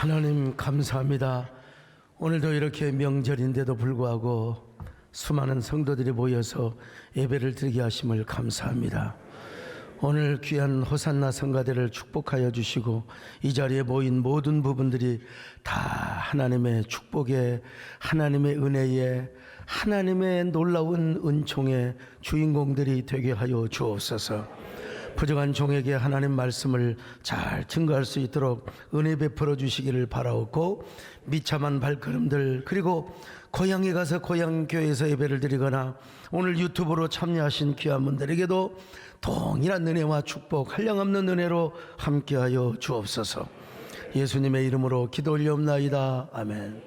하나님 감사합니다. 오늘도 이렇게 명절인데도 불구하고 수많은 성도들이 모여서 예배를 드리게 하심을 감사합니다. 오늘 귀한 호산나 성가대를 축복하여 주시고 이 자리에 모인 모든 부분들이 다 하나님의 축복에, 하나님의 은혜에, 하나님의 놀라운 은총의 주인공들이 되게 하여 주옵소서. 부정한 종에게 하나님 말씀을 잘 증거할 수 있도록 은혜 베풀어 주시기를 바라옵고, 미참한 발걸음들, 그리고 고향에 가서 고향교회에서 예배를 드리거나 오늘 유튜브로 참여하신 귀한 분들에게도 동일한 은혜와 축복, 한량없는 은혜로 함께하여 주옵소서. 예수님의 이름으로 기도 올리옵나이다. 아멘.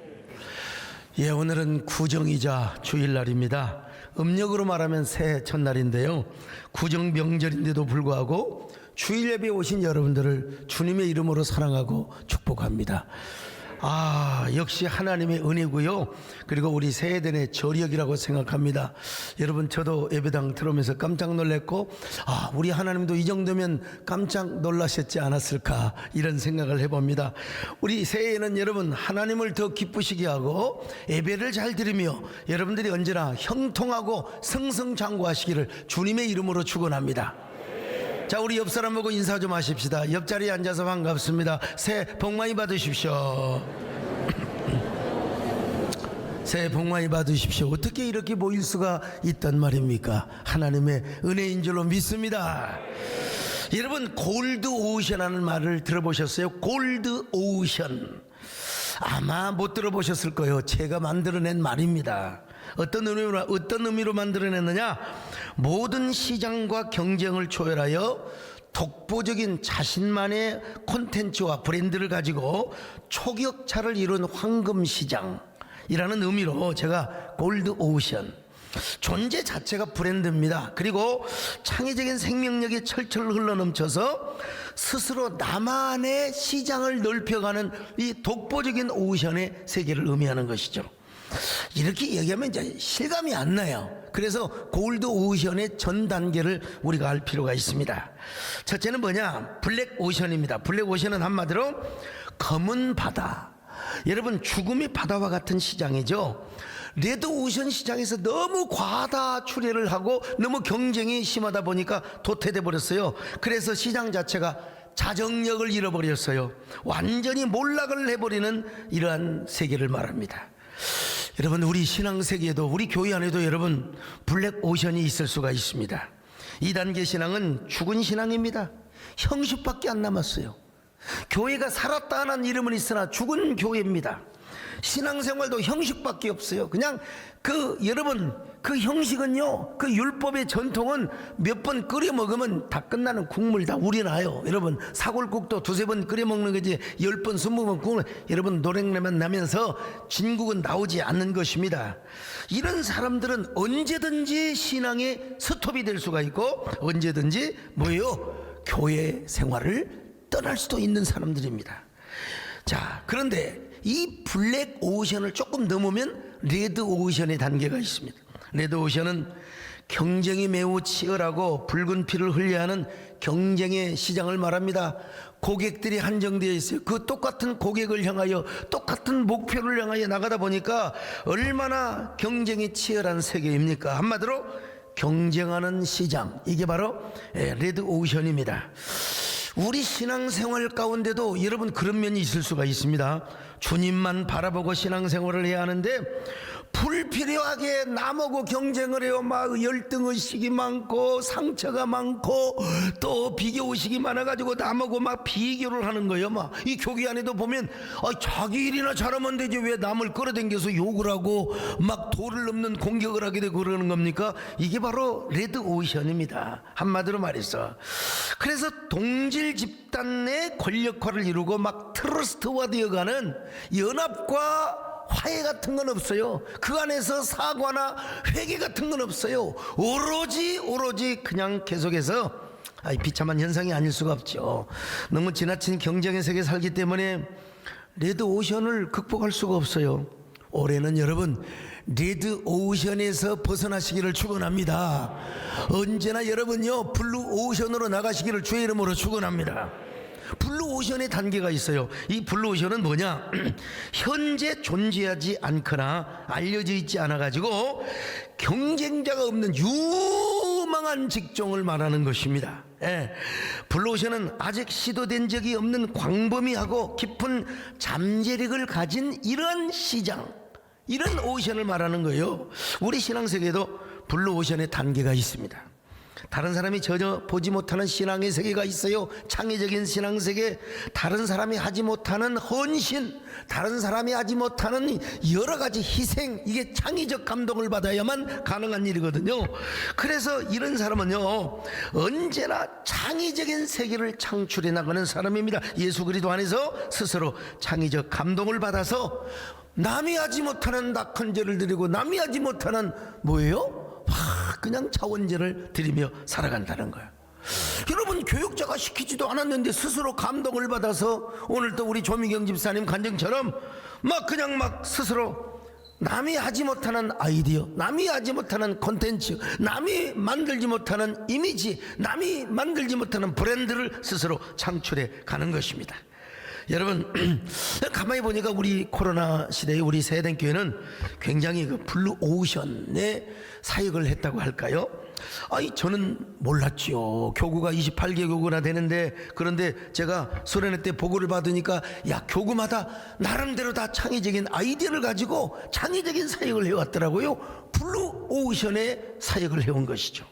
예, 오늘은 구정이자 주일날입니다. 음력으로 말하면 새해 첫날인데요, 구정 명절인데도 불구하고 주일 예배에 오신 여러분들을 주님의 이름으로 사랑하고 축복합니다. 역시 하나님의 은혜고요, 그리고 우리 세대의 저력이라고 생각합니다. 여러분, 저도 예배당 들어오면서 깜짝 놀랐고, 우리 하나님도 이 정도면 깜짝 놀라셨지 않았을까, 이런 생각을 해봅니다. 우리 새해에는 여러분 하나님을 더 기쁘시게 하고 예배를 잘 드리며 여러분들이 언제나 형통하고 승승장구하시기를 주님의 이름으로 축원합니다. 자, 우리 옆 사람 보고 인사 좀 하십시다. 옆자리에 앉아서 반갑습니다. 새해 복 많이 받으십시오. 새해 복 많이 받으십시오. 어떻게 이렇게 모일 수가 있단 말입니까? 하나님의 은혜인 줄로 믿습니다. 여러분, 골드 오션이라는 말을 들어보셨어요? 골드 오션. 아마 못 들어보셨을 거예요. 제가 만들어낸 말입니다. 어떤 의미로 만들어냈느냐? 모든 시장과 경쟁을 초월하여 독보적인 자신만의 콘텐츠와 브랜드를 가지고 초격차를 이룬 황금시장이라는 의미로 제가 골드 오션, 존재 자체가 브랜드입니다. 그리고 창의적인 생명력이 철철 흘러넘쳐서 스스로 나만의 시장을 넓혀가는 이 독보적인 오션의 세계를 의미하는 것이죠. 이렇게 얘기하면 이제 실감이 안 나요. 그래서 골드 오션의 전 단계를 우리가 알 필요가 있습니다. 첫째는 뭐냐? 블랙 오션입니다. 블랙 오션은 한마디로 검은 바다. 여러분, 죽음의 바다와 같은 시장이죠. 레드 오션 시장에서 너무 과다 출혈을 하고 너무 경쟁이 심하다 보니까 도태돼 버렸어요. 그래서 시장 자체가 자정력을 잃어버렸어요. 완전히 몰락을 해버리는 이러한 세계를 말합니다. 여러분, 우리 신앙세계에도, 우리 교회 안에도 여러분 블랙 오션이 있을 수가 있습니다. 2단계 신앙은 죽은 신앙입니다. 형식밖에 안 남았어요. 교회가 살았다 하는 이름은 있으나 죽은 교회입니다. 신앙생활도 형식밖에 없어요. 그냥 여러분, 그 형식은요, 그 율법의 전통은 몇 번 끓여 먹으면 다 끝나는 국물 다 우려나요. 여러분, 사골국도 두세 번 끓여 먹는 거지 10번 20번 국물, 여러분 노랭내만 나면서 진국은 나오지 않는 것입니다. 이런 사람들은 언제든지 신앙의 스톱이 될 수가 있고 언제든지 교회 생활을 떠날 수도 있는 사람들입니다. 자, 그런데 이 블랙 오션을 조금 넘으면 레드 오션의 단계가 있습니다. 레드 오션은 경쟁이 매우 치열하고 붉은 피를 흘려야 하는 경쟁의 시장을 말합니다. 고객들이 한정되어 있어요. 그 똑같은 고객을 향하여, 똑같은 목표를 향하여 나가다 보니까 얼마나 경쟁이 치열한 세계입니까? 한마디로 경쟁하는 시장, 이게 바로 레드 오션입니다. 우리 신앙생활 가운데도 여러분 그런 면이 있을 수가 있습니다. 주님만 바라보고 신앙생활을 해야 하는데 불필요하게 남하고 경쟁을 해요. 막 열등의식이 많고 상처가 많고 또 비교의식이 많아가지고 남하고 막 비교를 하는 거예요. 막 이 교회 안에도 보면 자기 일이나 잘하면 되지 왜 남을 끌어당겨서 욕을 하고 막 도를 넘는 공격을 하게 되고 그러는 겁니까? 이게 바로 레드 오션입니다. 한마디로 말해서. 그래서 동질 집단의 권력화를 이루고 막 트러스트화 되어가는 연합과 화해 같은 건 없어요. 그 안에서 사과나 회개 같은 건 없어요. 오로지 그냥 계속해서 비참한 현상이 아닐 수가 없죠. 너무 지나친 경쟁의 세계에 살기 때문에 레드 오션을 극복할 수가 없어요. 올해는 여러분 레드 오션에서 벗어나시기를 축원합니다. 언제나 여러분요 블루 오션으로 나가시기를 주의 이름으로 축원합니다. 블루오션의 단계가 있어요. 이 블루오션은 뭐냐? 현재 존재하지 않거나 알려져 있지 않아 가지고 경쟁자가 없는 유망한 직종을 말하는 것입니다. 예, 블루오션은 아직 시도된 적이 없는 광범위하고 깊은 잠재력을 가진 이런 시장, 이런 오션을 말하는 거예요. 우리 신앙세계에도 블루오션의 단계가 있습니다. 다른 사람이 전혀 보지 못하는 신앙의 세계가 있어요. 창의적인 신앙세계, 다른 사람이 하지 못하는 헌신, 다른 사람이 하지 못하는 여러 가지 희생, 이게 창의적 감동을 받아야만 가능한 일이거든요. 그래서 이런 사람은요, 언제나 창의적인 세계를 창출해 나가는 사람입니다. 예수 그리스도 안에서 스스로 창의적 감동을 받아서 남이 하지 못하는 낙헌제를 드리고 남이 하지 못하는 뭐예요? 그냥 차원제를 드리며 살아간다는 거예요. 여러분, 교육자가 시키지도 않았는데 스스로 감동을 받아서 오늘 또 우리 조미경 집사님 간증처럼 막 스스로 남이 하지 못하는 아이디어, 남이 하지 못하는 콘텐츠, 남이 만들지 못하는 이미지, 남이 만들지 못하는 브랜드를 스스로 창출해 가는 것입니다. 여러분, 가만히 보니까 우리 코로나 시대에 우리 세대교회는 굉장히 그 블루오션의 사역을 했다고 할까요? 저는 몰랐지요. 교구가 28개 교구나 되는데, 그런데 제가 수련회 때 보고를 받으니까 교구마다 나름대로 다 창의적인 아이디어를 가지고 창의적인 사역을 해왔더라고요. 블루오션의 사역을 해온 것이죠.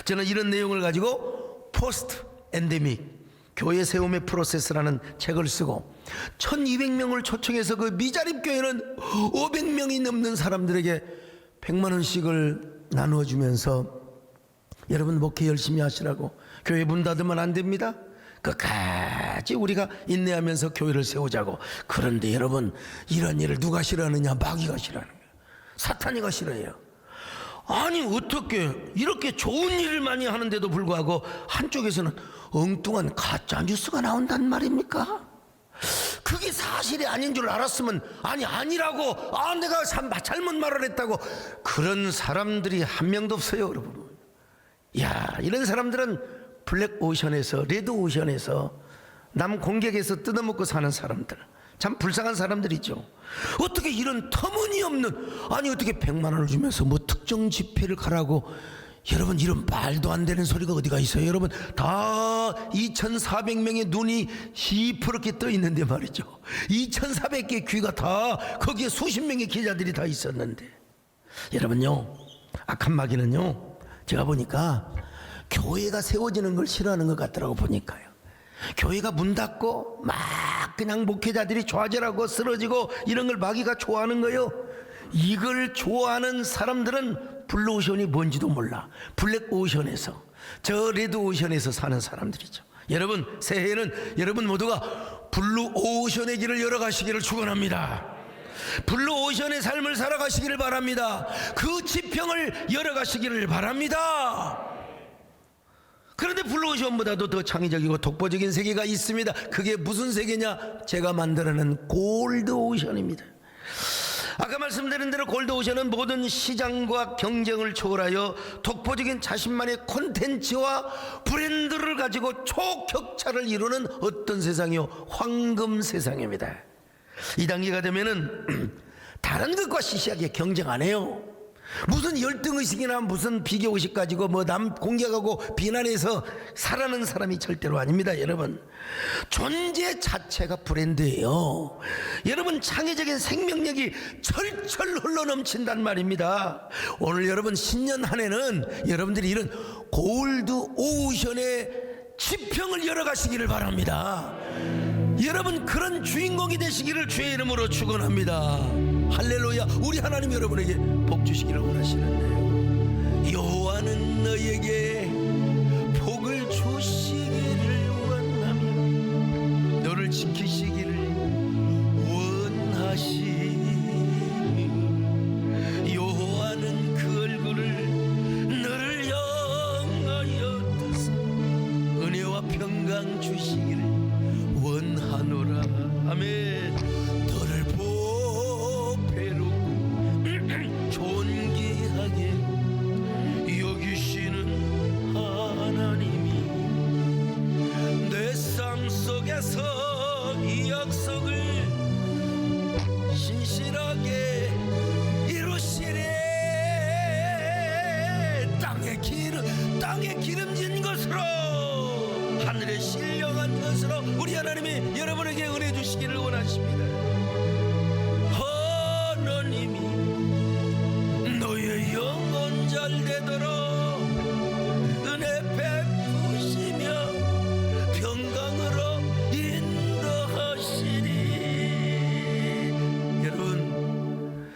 저는 이런 내용을 가지고 포스트 엔데믹 교회 세움의 프로세스라는 책을 쓰고 1200명을 초청해서 그 미자립교회는 500명이 넘는 사람들에게 100만 원씩을 나누어 주면서 여러분 목회 열심히 하시라고, 교회 문 닫으면 안 됩니다. 끝까지 우리가 인내하면서 교회를 세우자고. 그런데 여러분, 이런 일을 누가 싫어하느냐? 마귀가 싫어하는 거예요. 사탄이가 싫어해요. 아니, 어떻게 이렇게 좋은 일을 많이 하는데도 불구하고 한쪽에서는 엉뚱한 가짜 뉴스가 나온단 말입니까? 그게 사실이 아닌 줄 알았으면 아니라고, 내가 잘못 말을 했다고. 그런 사람들이 한 명도 없어요, 여러분. 이런 사람들은 블랙오션에서, 레드오션에서, 남 공격에서 뜯어먹고 사는 사람들, 참 불쌍한 사람들이죠. 어떻게 이런 터무니없는, 어떻게 100만 원을 주면서 뭐 특정 집회를 가라고. 여러분, 이런 말도 안 되는 소리가 어디가 있어요? 여러분, 다 2400명의 눈이 시퍼렇게 떠 있는데 말이죠. 2400개의 귀가 다, 거기에 수십 명의 기자들이 다 있었는데. 여러분요, 악한 마귀는요, 제가 보니까 교회가 세워지는 걸 싫어하는 것 같더라고, 보니까요. 교회가 문 닫고 막 그냥 목회자들이 좌절하고 쓰러지고 이런 걸 마귀가 좋아하는 거예요. 이걸 좋아하는 사람들은 블루오션이 뭔지도 몰라. 블랙오션에서, 저 레드오션에서 사는 사람들이죠. 여러분, 새해에는 여러분 모두가 블루오션의 길을 열어가시기를 축원합니다. 블루오션의 삶을 살아가시기를 바랍니다. 그 지평을 열어가시기를 바랍니다. 그런데 블루오션보다도 더 창의적이고 독보적인 세계가 있습니다. 그게 무슨 세계냐? 제가 만들어낸 골드오션입니다. 아까 말씀드린 대로 골드오션은 모든 시장과 경쟁을 초월하여 독보적인 자신만의 콘텐츠와 브랜드를 가지고 초격차를 이루는 어떤 세상이요? 황금 세상입니다. 이 단계가 되면은 다른 것과 시시하게 경쟁 안 해요. 무슨 열등의식이나 무슨 비교의식 가지고 뭐 남 공격하고 비난해서 살아는 사람이 절대로 아닙니다. 여러분, 존재 자체가 브랜드예요. 여러분, 창의적인 생명력이 철철 흘러넘친단 말입니다. 오늘 여러분 신년 한 해는 여러분들이 이런 골드 오션의 지평을 열어가시기를 바랍니다. 여러분, 그런 주인공이 되시기를 주의 이름으로 축원합니다. 할렐루야. 우리 하나님 여러분에게 복 주시기를 원하시는데요, 여호와는 너에게 복을 주시기를 원하며 너를 지키시기를 원하시며 여호와는 그 얼굴을 너를 향하여 뜨사 은혜와 평강 주시기를 원하노라. 아멘. 너를 보배롭고 존귀하게 여기시는 하나님이 내 삶 속에 땅에 기름진 것으로 하늘에 신령한 것으로 우리 하나님이 여러분에게 은혜 주시기를 원하십니다. 하나님이 너의 영혼 잘 되도록 은혜 베푸시며 평강으로 인도하시리. 여러분,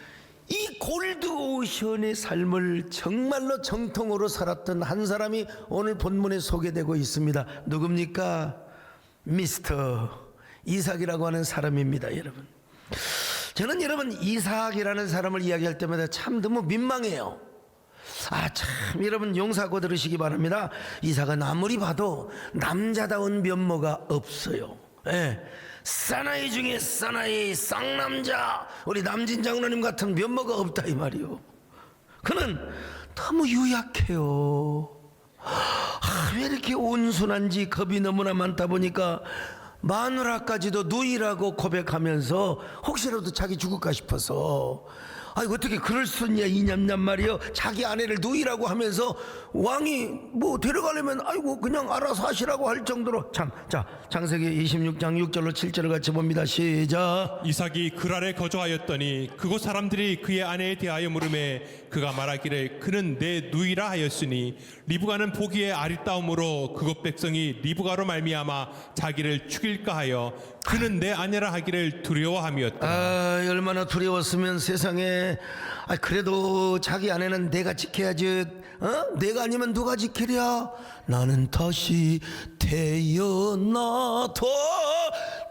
이 골드오션의 삶을 정말로 정통으로 살았던 한 사람이 오늘 본문에 소개되고 있습니다. 누굽니까? 미스터 이삭이라고 하는 사람입니다. 여러분, 저는 여러분 이삭이라는 사람을 이야기할 때마다 참 너무 민망해요. 참 여러분 용서하고 들으시기 바랍니다. 이삭은 아무리 봐도 남자다운 면모가 없어요. 사나이 중에 사나이 쌍남자, 우리 남진 장로님 같은 면모가 없다 이 말이요. 그는 너무 유약해요. 왜 이렇게 온순한지 겁이 너무나 많다 보니까 마누라까지도 누이라고 고백하면서 혹시라도 자기 죽을까 싶어서, 아이고 어떻게 그럴 수 있냐 이냠냠 말이요. 자기 아내를 누이라고 하면서 왕이 뭐 데려가려면 아이고 그냥 알아서 하시라고 할 정도로 참. 자, 창세기 26장 6절로 7절을 같이 봅니다. 시작. 이삭이 그랄에 거주하였더니 그곳 사람들이 그의 아내에 대하여 물음에 그가 말하기를 그는 내 누이라 하였으니 리브가는 보기에 아리따움으로 그곳 백성이 리브가로 말미암아 자기를 죽일까 하여 그는 내 아내라 하기를 두려워함이었다. 얼마나 두려웠으면 세상에. 그래도 자기 아내는 내가 지켜야지. 내가 아니면 누가 지키랴. 나는 다시 태어나도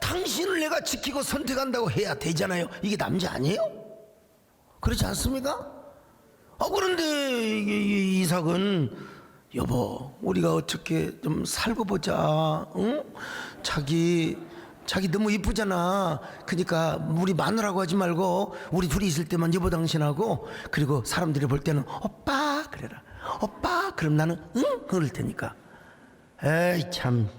당신을 내가 지키고 선택한다고 해야 되잖아요. 이게 남자 아니에요? 그렇지 않습니까? 그런데 이삭은 여보 우리가 어떻게 좀 살고 보자. 응? 자기 너무 이쁘잖아. 그러니까 우리 마누라고 하지 말고 우리 둘이 있을 때만 여보 당신하고, 그리고 사람들이 볼 때는 오빠 그래라. 오빠 그럼 나는 응? 그럴 테니까. 에이 참.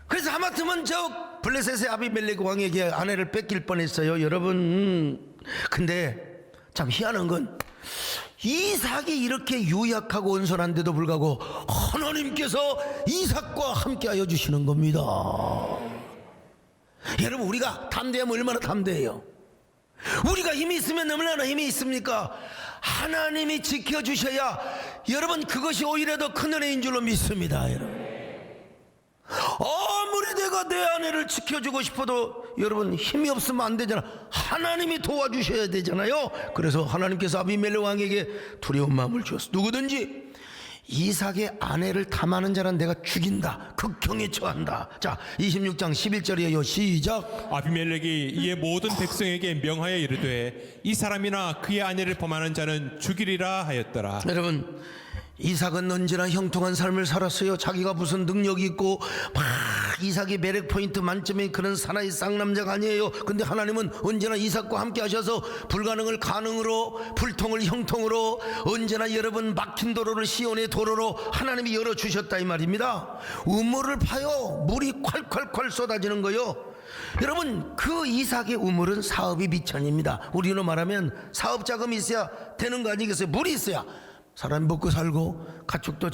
그래서 하마터면 저 블레셋의 아비멜렉 왕에게 아내를 뺏길 뻔했어요 여러분. 근데 참 희한한 건 이삭이 이렇게 유약하고 온순한데도 불구하고 하나님께서 이삭과 함께하여 주시는 겁니다. 여러분 우리가 담대하면 얼마나 담대해요. 우리가 힘이 있으면 얼마나 힘이 있습니까? 하나님이 지켜주셔야 여러분 그것이 오히려 더 큰 은혜인 줄로 믿습니다. 여러분 아무리 내가 내 아내를 지켜주고 싶어도 여러분 힘이 없으면 안 되잖아. 하나님이 도와주셔야 되잖아요. 그래서 하나님께서 아비멜렉 왕에게 두려운 마음을 주었어. 누구든지 이삭의 아내를 탐하는 자는 내가 죽인다. 극형에 처한다. 자 26장 11절이에요. 시작. 아비멜렉이 이에 모든 백성에게 명하여 이르되 이 사람이나 그의 아내를 범하는 자는 죽이리라 하였더라. 여러분 이삭은 언제나 형통한 삶을 살았어요. 자기가 무슨 능력이 있고 막 이삭이 매력 포인트 만점인 그런 사나이 쌍남자가 아니에요. 근데 하나님은 언제나 이삭과 함께 하셔서 불가능을 가능으로, 불통을 형통으로, 언제나 여러분 막힌 도로를 시온의 도로로 하나님이 열어주셨다 이 말입니다. 우물을 파요. 물이 콸콸콸 쏟아지는 거요. 여러분 그 이삭의 우물은 사업이 미천입니다. 우리로 말하면 사업 자금이 있어야 되는 거 아니겠어요? 물이 있어야 사람 먹고 살고 가축도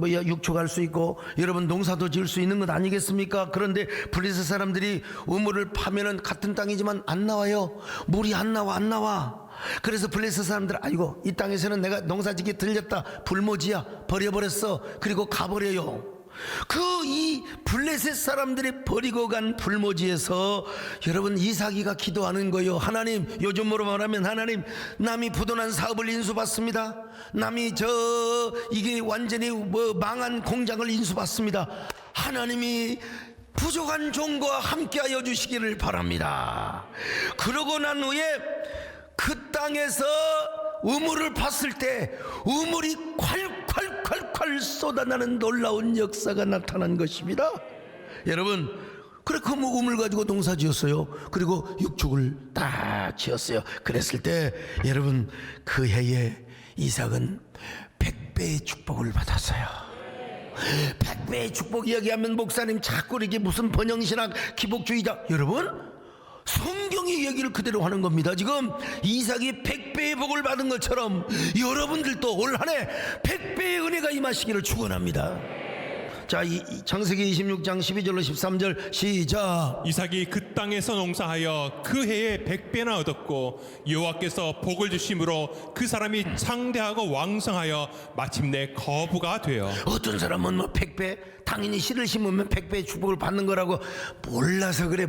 육축할 수 있고 여러분 농사도 지을 수 있는 것 아니겠습니까? 그런데 블레셋 사람들이 우물을 파면은 같은 땅이지만 안 나와요. 물이 안 나와. 그래서 블레셋 사람들 아이고 이 땅에서는 내가 농사짓기 들렸다. 불모지야 버려버렸어. 그리고 가버려요. 이 블레셋 사람들이 버리고 간 불모지에서 여러분 이삭이가 기도하는 거예요. 하나님, 요즘으로 말하면 하나님, 남이 부도난 사업을 인수받습니다. 남이 이게 완전히 망한 공장을 인수받습니다. 하나님이 부족한 종과 함께하여 주시기를 바랍니다. 그러고 난 후에 그 땅에서 우물을 봤을 때 우물이 콸콸콸콸 쏟아나는 놀라운 역사가 나타난 것입니다. 여러분 그렇게 우물 가지고 농사 지었어요. 그리고 육축을 다 지었어요. 그랬을 때 여러분 그 해에 이삭은 100배의 축복을 받았어요. 100배의 축복 이야기하면 목사님 자꾸 이렇게 무슨 번영신학 기복주의자, 여러분 성경 성경의 얘기를 그대로 하는 겁니다. 지금 이삭이 100배의 복을 받은 것처럼 여러분들도 올 한 해 100배의 은혜가 임하시기를 축원합니다. 자, 창세기 26장 12절로 13절 시작. 이삭이 그 땅에서 농사하여 그 해에 100배나 얻었고 여호와께서 복을 주심으로 그 사람이 창대하고 왕성하여 마침내 거부가 되어. 어떤 사람은 뭐 100배, 당연히 씨를 심으면 100배의 축복을 받는 거라고 몰라서 그래.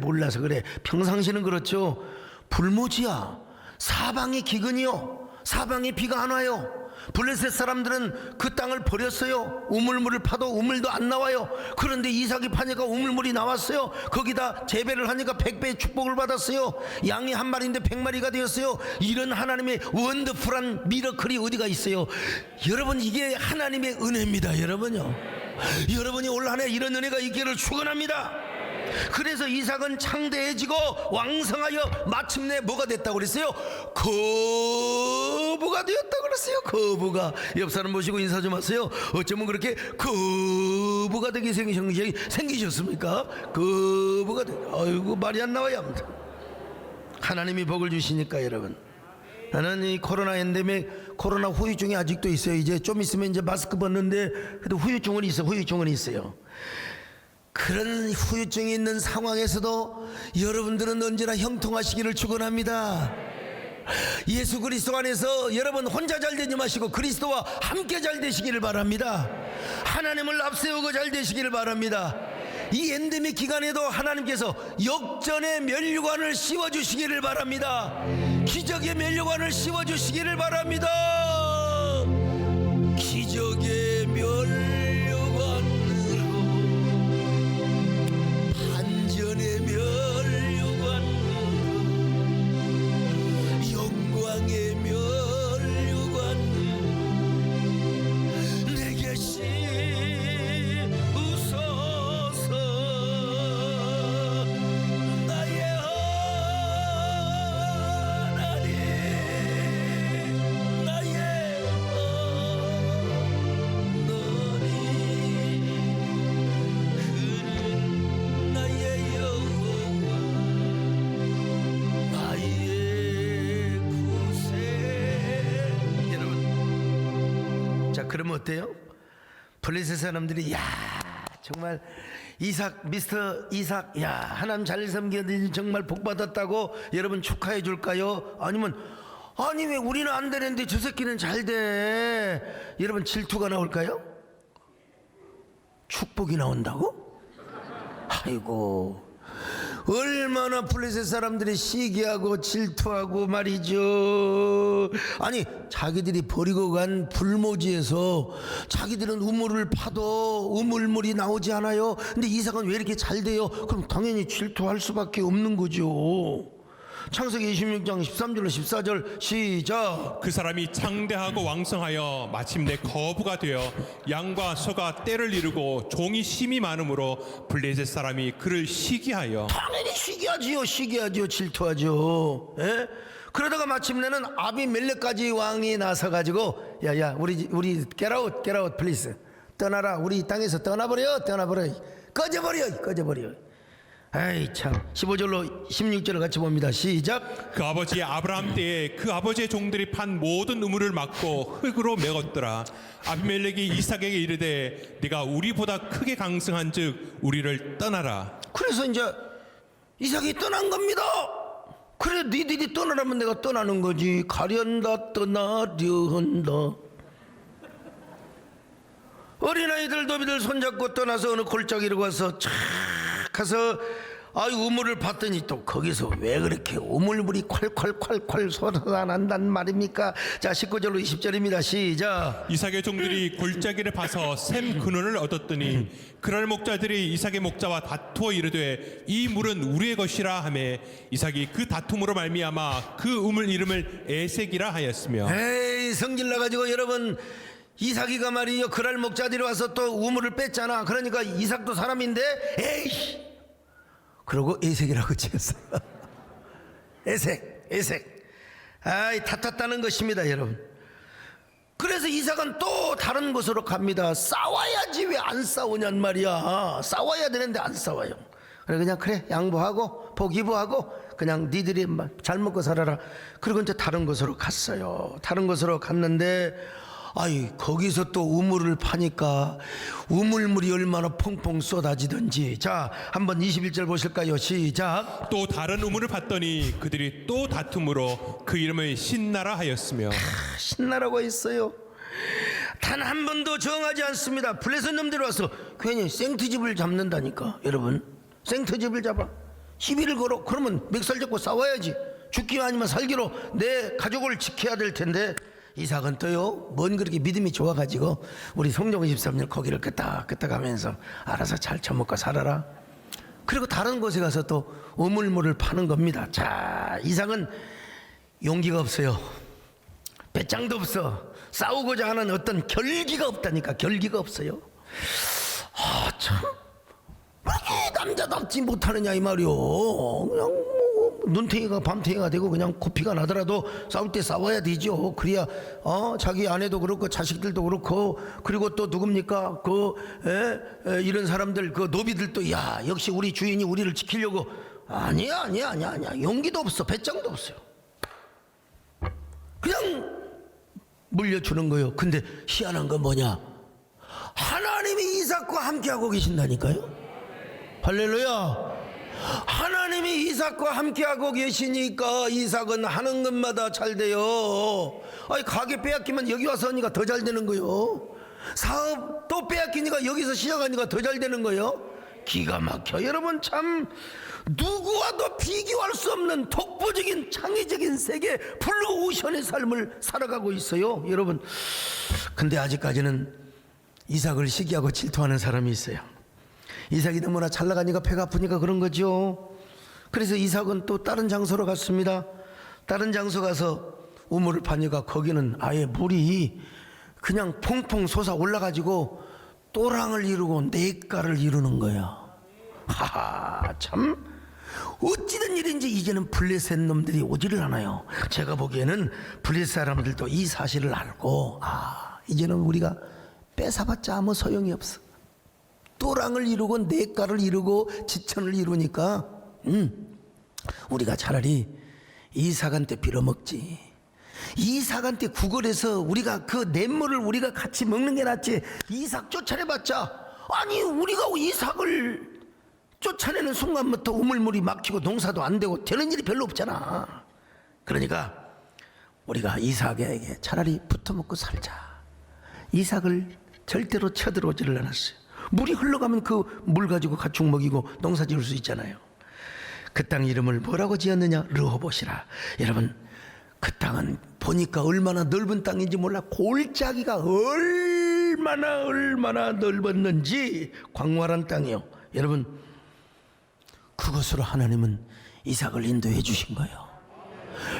평상시는 그렇죠. 불모지야, 사방이 기근이요, 사방에 비가 안 와요. 블레셋 사람들은 그 땅을 버렸어요. 우물물을 파도 우물도 안 나와요. 그런데 이삭이 파니까 우물물이 나왔어요. 거기다 재배를 하니까 100배의 축복을 받았어요. 양이 한 마리인데 100마리가 되었어요. 이런 하나님의 원더풀한 미러클이 어디가 있어요? 여러분, 이게 하나님의 은혜입니다. 여러분이 올 한 해 이런 은혜가 있기를 축원합니다. 그래서 이삭은 창대해지고 왕성하여 마침내 뭐가 됐다고 그랬어요? 거부가 되었다고 그랬어요. 거부가. 옆 사람 보시고 인사 좀 하세요. 어쩌면 그렇게 거부가 되게 생기셨습니까? 거부가 되. 아이고, 말이 안 나와요. 하나님이 복을 주시니까. 여러분, 나는 이 코로나 엔데믹, 코로나 후유증이 아직도 있어요. 이제 좀 있으면 이제 마스크 벗는데 그래도 후유증은 있어요. 그런 후유증이 있는 상황에서도 여러분들은 언제나 형통하시기를 축원합니다. 예수 그리스도 안에서 여러분 혼자 잘 되지 마시고 그리스도와 함께 잘 되시기를 바랍니다. 하나님을 앞세우고 잘 되시기를 바랍니다. 이 엔데믹 기간에도 하나님께서 역전의 면류관을 씌워주시기를 바랍니다. 기적의 면류관을 씌워주시기를 바랍니다. 기적의 면류관으로, 반전의 면류관으로, 영광의 면류관으로 내게 씌우소서. 나의 하나님, 나의 언덕이, 그는 나의 여호와, 나의 구세. 여러분, 자, 그러면 어때요? 블레셋 사람들이 야, 정말 미스터 이삭, 야, 하나님 잘 섬기더니 정말 복 받았다고 여러분 축하해 줄까요? 아니면 아니 왜 우리는 안 되는데 저 새끼는 잘 돼? 여러분, 질투가 나올까요? 축복이 나온다고? 아이고, 얼마나 블레셋 사람들이 시기하고 질투하고 말이죠. 아니, 자기들이 버리고 간 불모지에서 자기들은 우물을 파도 우물물이 나오지 않아요. 근데 이삭은 왜 이렇게 잘 돼요? 그럼 당연히 질투할 수밖에 없는 거죠. 창세기 26장 13절로 14절 시작. 그 사람이 창대하고 왕성하여 마침내 거부가 되어 양과 소가 떼를 이루고 종이 심이 많으므로 블레셋 사람이 그를 시기하여. 당연히 시기하지요. 질투하죠. 예? 그러다가 마침내는 아비멜렉까지 왕이 나서가지고 야야, 우리 get out please, 떠나라. 우리 땅에서 떠나버려. 꺼져버려. 아이 참. 15절로 16절을 같이 봅니다. 시작. 그 아버지 아브라함 때에 그 아버지의 종들이 판 모든 우물을 막고 흙으로 메었더라. 아비멜렉이 이삭에게 이르되 네가 우리보다 크게 강성한즉 우리를 떠나라. 그래서 이제 이삭이 떠난 겁니다. 그래, 니들이 떠나라면 내가 떠나는 거지. 가련다 떠나려한다. 어린아이들 도비들 손잡고 떠나서 어느 골짜기로 가서 착 가서 우물을 봤더니 또 거기서 왜 그렇게 우물물이 콸콸콸콸 솟아난단 말입니까? 자, 19절로 20절입니다. 시작. 이삭의 종들이 골짜기를 파서 샘 근원을 얻었더니 그날 목자들이 이삭의 목자와 다투어 이르되 이 물은 우리의 것이라 하매 이삭이 그 다툼으로 말미암아 그 우물 이름을 에색이라 하였으며. 에이, 성질 나가지고 여러분, 이삭이가 말이요, 그날 목자들이 와서 또 우물을 뺐잖아. 그러니까 이삭도 사람인데 에이, 그러고 에색이라고 지었어요. 에색. 아이, 다퉜다는 것입니다, 여러분. 그래서 이삭은 또 다른 곳으로 갑니다. 싸워야지 왜 안 싸우냔 말이야. 싸워야 되는데 안 싸워요. 그래, 그냥 그래, 양보하고 포기부하고 그냥 니들이 잘 먹고 살아라. 그리고 이제 다른 곳으로 갔어요. 다른 곳으로 갔는데 거기서 또 우물을 파니까 우물물이 얼마나 펑펑 쏟아지던지. 자, 한번 21절 보실까요? 시작. 또 다른 우물을 봤더니 그들이 또 다툼으로 그 이름을 신나라 하였으며. 신나라고 했어요. 단 한 번도 정하지 않습니다. 블레셋 놈들이 와서 괜히 생트집을 잡는다니까. 여러분, 생트집을 잡아 시비를 걸어. 그러면 멱살 잡고 싸워야지. 죽기 아니면 살기로 내 가족을 지켜야 될 텐데, 이삭은 또요, 뭔 그렇게 믿음이 좋아가지고 우리 성경 23년 거기를 끄떡끄떡 하면서 알아서 잘 처먹고 살아라. 그리고 다른 곳에 가서 또 우물물을 파는 겁니다. 자, 이삭은 용기가 없어요. 배짱도 없어. 싸우고자 하는 어떤 결기가 없다니까. 결기가 없어요. 참, 왜 이렇게 남자답지 못하느냐 이 말이요. 그냥 눈탱이가 밤탱이가 되고 그냥 코피가 나더라도 싸울 때 싸워야 되죠. 그래야 자기 아내도 그렇고 자식들도 그렇고, 그리고 또 누굽니까, 이런 사람들, 그 노비들도, 야, 역시 우리 주인이 우리를 지키려고. 아니야. 용기도 없어. 배짱도 없어요. 그냥 물려주는 거예요. 근데 희한한 건 뭐냐, 하나님이 이삭과 함께하고 계신다니까요. 할렐루야. 하나님이 이삭과 함께하고 계시니까 이삭은 하는 것마다 잘 돼요. 가게 빼앗기면 여기 와서 하니까 더 잘 되는 거예요. 사업 또 빼앗기니까 여기서 시작하니까 더 잘 되는 거예요. 기가 막혀. 여러분, 참 누구와도 비교할 수 없는 독보적인 창의적인 세계 블루오션의 삶을 살아가고 있어요, 여러분. 근데 아직까지는 이삭을 시기하고 질투하는 사람이 있어요. 이삭이 너무나 잘 나가니까 배가 아프니까 그런 거죠. 그래서 이삭은 또 다른 장소로 갔습니다. 다른 장소 가서 우물을 파니까 거기는 아예 물이 그냥 퐁퐁 솟아 올라가지고 또랑을 이루고 냇가를 이루는 거야. 하하, 참 어찌된 일인지 이제는 블레셋 놈들이 오지를 않아요. 제가 보기에는 블레셋 사람들도 이 사실을 알고, 이제는 우리가 뺏어봤자 아무 소용이 없어. 또랑을 이루고 냇가를 이루고 지천을 이루니까 우리가 차라리 이삭한테 빌어먹지. 이삭한테 구걸해서 우리가 그 냇물을 우리가 같이 먹는 게 낫지. 이삭 쫓아내봤자, 아니 우리가 이삭을 쫓아내는 순간부터 우물물이 막히고 농사도 안 되고 되는 일이 별로 없잖아. 그러니까 우리가 이삭에게 차라리 붙어먹고 살자. 이삭을 절대로 쳐들어오지를 않았어요. 물이 흘러가면 그 물 가지고 가축 먹이고 농사 지을 수 있잖아요. 그 땅 이름을 뭐라고 지었느냐? 르호봇이라. 여러분, 그 땅은 보니까 얼마나 넓은 땅인지 몰라. 골짜기가 얼마나 넓었는지 광활한 땅이요. 여러분, 그것으로 하나님은 이삭을 인도해 주신 거예요.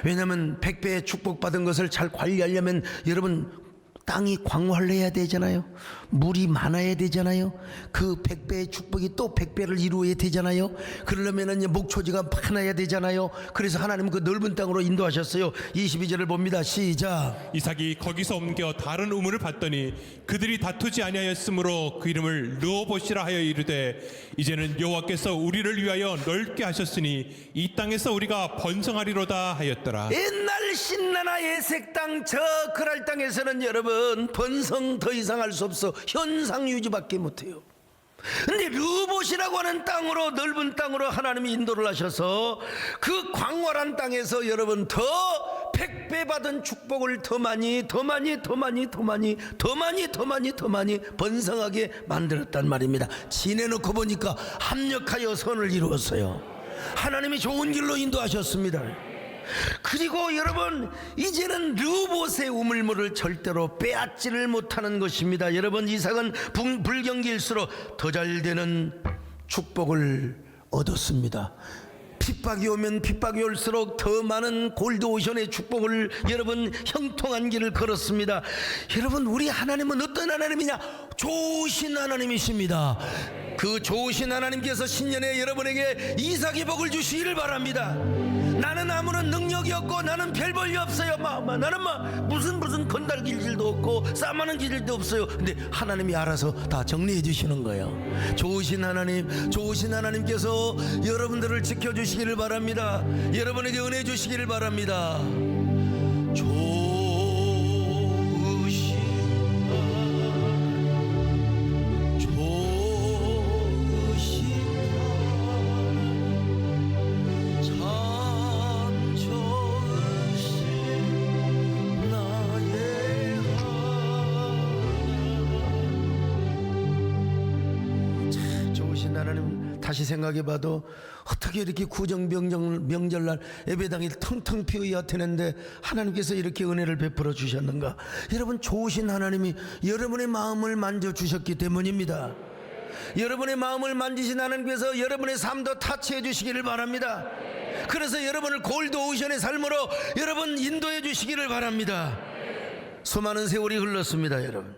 왜냐하면 100배의 축복받은 것을 잘 관리하려면 여러분, 땅이 광활해야 되잖아요. 물이 많아야 되잖아요. 그 100배의 축복이 또 100배를 이루어야 되잖아요. 그러려면 목초지가 많아야 되잖아요. 그래서 하나님은 그 넓은 땅으로 인도하셨어요. 22절을 봅니다. 시작. 이삭이 거기서 옮겨 다른 우물을 봤더니 그들이 다투지 아니하였으므로 그 이름을 르호봇이라 하여 이르되, 이제는 여호와께서 우리를 위하여 넓게 하셨으니 이 땅에서 우리가 번성하리로다 하였더라. 옛날 신나나 예색 땅, 저 그랄 땅에서는 여러분 번성 더 이상 할 수 없어. 현상 유지밖에 못해요. 근데 르호봇이라고 하는 땅으로, 넓은 땅으로 하나님이 인도를 하셔서 그 광활한 땅에서 여러분 더 100배 받은 축복을 더 많이 번성하게 만들었단 말입니다. 지내놓고 보니까 합력하여 선을 이루었어요. 하나님이 좋은 길로 인도하셨습니다. 그리고 여러분, 이제는 르호봇의 우물물을 절대로 빼앗지를 못하는 것입니다. 여러분, 이삭은 불경기일수록 더 잘되는 축복을 얻었습니다. 핍박이 오면 핍박이 올수록 더 많은 골드오션의 축복을 여러분 형통한 길을 걸었습니다. 여러분, 우리 하나님은 어떤 하나님이냐? 좋으신 하나님이십니다. 그 좋으신 하나님께서 신년에 여러분에게 이삭의 복을 주시기를 바랍니다. 나는 아무런 능력이 없고 나는 별 볼일 없어요. 나는 무슨 건달길 일도 없고 싸마는 길도 없어요. 근데 하나님이 알아서 다 정리해 주시는 거예요. 좋으신 하나님께서 여러분들을 지켜주시기를 바랍니다. 여러분에게 은혜 주시기를 바랍니다. 하나님, 다시 생각해봐도 어떻게 이렇게 구정 명절날 예배당이 텅텅 비어야 되는데 하나님께서 이렇게 은혜를 베풀어 주셨는가? 여러분, 좋으신 하나님이 여러분의 마음을 만져주셨기 때문입니다. 여러분의 마음을 만지신 하나님께서 여러분의 삶도 타치해 주시기를 바랍니다. 그래서 여러분을 골드 오션의 삶으로 여러분 인도해 주시기를 바랍니다. 수많은 세월이 흘렀습니다, 여러분.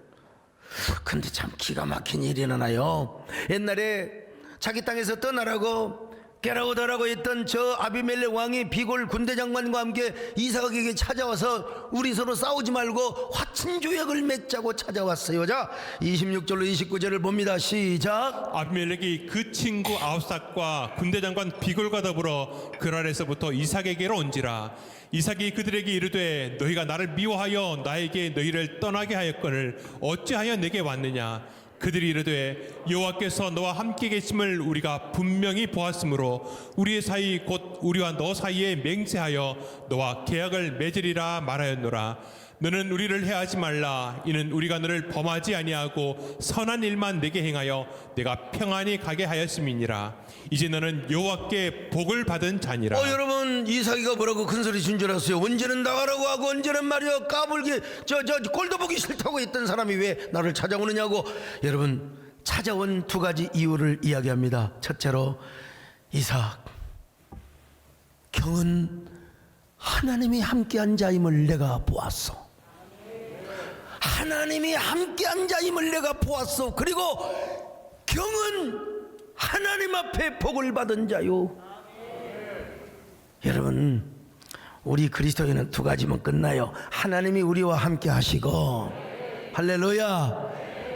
근데 참 기가 막힌 일이 일어나요. 옛날에 자기 땅에서 떠나라고 게라우다라고 했던 저 아비멜렉 왕이 비골 군대 장관과 함께 이삭에게 찾아와서 우리 서로 싸우지 말고 화친조약을 맺자고 찾아왔어요. 자, 26절로 29절을 봅니다. 시작. 아비멜렉이 그 친구 아우삭과 군대 장관 비골과 더불어 그랄에서부터 이삭에게로 온지라. 이삭이 그들에게 이르되 너희가 나를 미워하여 나에게 너희를 떠나게 하였거늘 어찌하여 내게 왔느냐. 그들이 이르되 여호와께서 너와 함께 계심을 우리가 분명히 보았으므로 우리의 사이 곧 우리와 너 사이에 맹세하여 너와 계약을 맺으리라 말하였노라. 너는 우리를 해하지 말라. 이는 우리가 너를 범하지 아니하고 선한 일만 내게 행하여 내가 평안히 가게 하였음이니라. 이제 너는 여호와께 복을 받은 자니라. 여러분, 이삭이가 뭐라고 큰소리 친 줄 아세요? 언제는 나가라고 하고 언제는 말이야 까불기 저 꼴도 보기 싫다고 했던 사람이 왜 나를 찾아오느냐고. 여러분, 찾아온 두 가지 이유를 이야기합니다. 첫째로, 이삭, 경은 하나님이 함께한 자임을 내가 보았어. 하나님이 함께한 자임을 내가 보았어. 그리고 경은 하나님 앞에 복을 받은 자요. 여러분, 우리 그리스도인은 두 가지면 끝나요. 하나님이 우리와 함께 하시고, 할렐루야,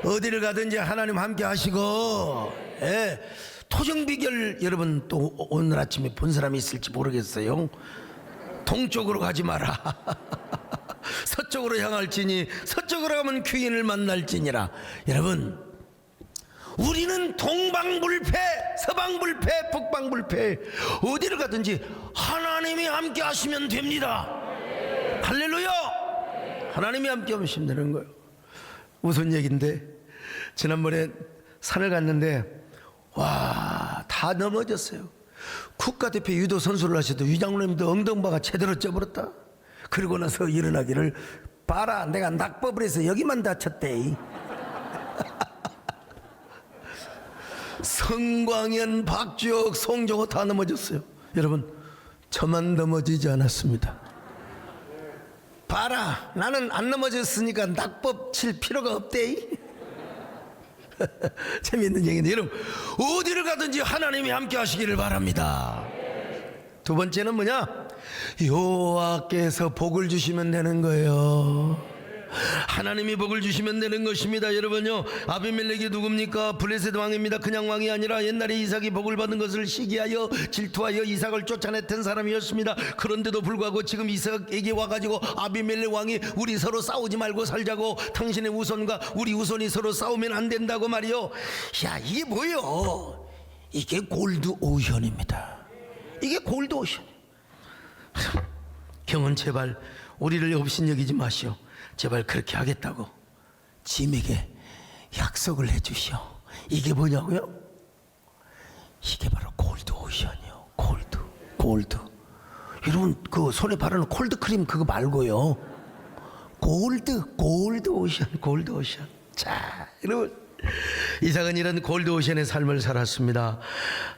어디를 가든지 하나님 함께 하시고. 토정비결 여러분 또 오늘 아침에 본 사람이 있을지 모르겠어요. 동쪽으로 가지 마라. 서쪽으로 향할지니 서쪽으로 가면 귀인을 만날지니라. 여러분, 우리는 동방불패, 서방불패, 북방불패, 어디를 가든지 하나님이 함께 하시면 됩니다. 할렐루야. 하나님이 함께 하시면 되는 거예요. 무슨 얘기인데, 지난번에 산을 갔는데 와, 다 넘어졌어요. 국가대표 유도 선수를 하셔도 위장님도 엉덩바가 제대로 쪄버렸다. 그러고 나서 일어나기를, 봐라, 내가 낙법을 해서 여기만 다쳤대. 성광현, 박주혁, 송정호 다 넘어졌어요. 여러분, 저만 넘어지지 않았습니다. 봐라, 나는 안 넘어졌으니까 낙법 칠 필요가 없대. 재미있는 얘기인데, 여러분, 어디를 가든지 하나님이 함께 하시기를 바랍니다. 두 번째는 뭐냐? 여호와께서 복을 주시면 되는 거예요. 하나님이 복을 주시면 되는 것입니다. 여러분요, 아비멜렉이 누굽니까? 블레셋 왕입니다. 그냥 왕이 아니라 옛날에 이삭이 복을 받은 것을 시기하여 질투하여 이삭을 쫓아냈던 사람이었습니다. 그런데도 불구하고 지금 이삭에게 와가지고 아비멜렉 왕이 우리 서로 싸우지 말고 살자고, 당신의 우손과 우리 우손이 서로 싸우면 안 된다고 말이요. 야, 이게 뭐예요? 이게 골드 오션입니다. 이게 골드 오션. 형은 제발 우리를 업신여기지 마시오. 제발 그렇게 하겠다고 짐에게 약속을 해주시오. 이게 뭐냐고요? 이게 바로 골드 오션이요. 골드. 여러분, 그 손에 바르는 콜드크림 그거 말고요. 골드 오션. 자, 여러분, 이삭은 이런 골드 오션의 삶을 살았습니다.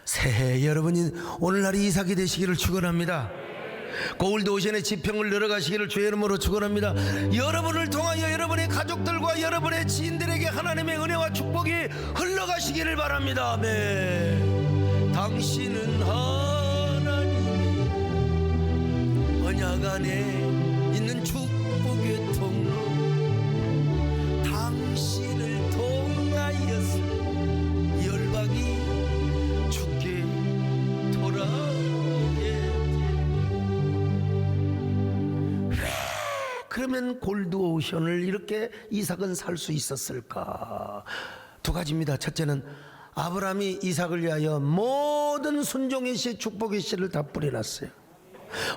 새해 여러분이 오늘날이 이삭이 되시기를 축원합니다. 골드 오션의 지평을 늘어가시기를 주의 이름으로 축원합니다. 여러분을 통하여 여러분의 가족들과 여러분의 지인들에게 하나님의 은혜와 축복이 흘러가시기를 바랍니다. 아멘. 당신은 하나님 언약 안에 있는 축복의 통로 당신을 통하여서 열방이 주께 돌아오게 왜 그러면 골드오션을 이렇게 이삭은 살 수 있었을까? 두 가지입니다. 첫째는 아브라함이 이삭을 위하여 모든 순종의 씨 축복의 씨를 다 뿌려놨어요.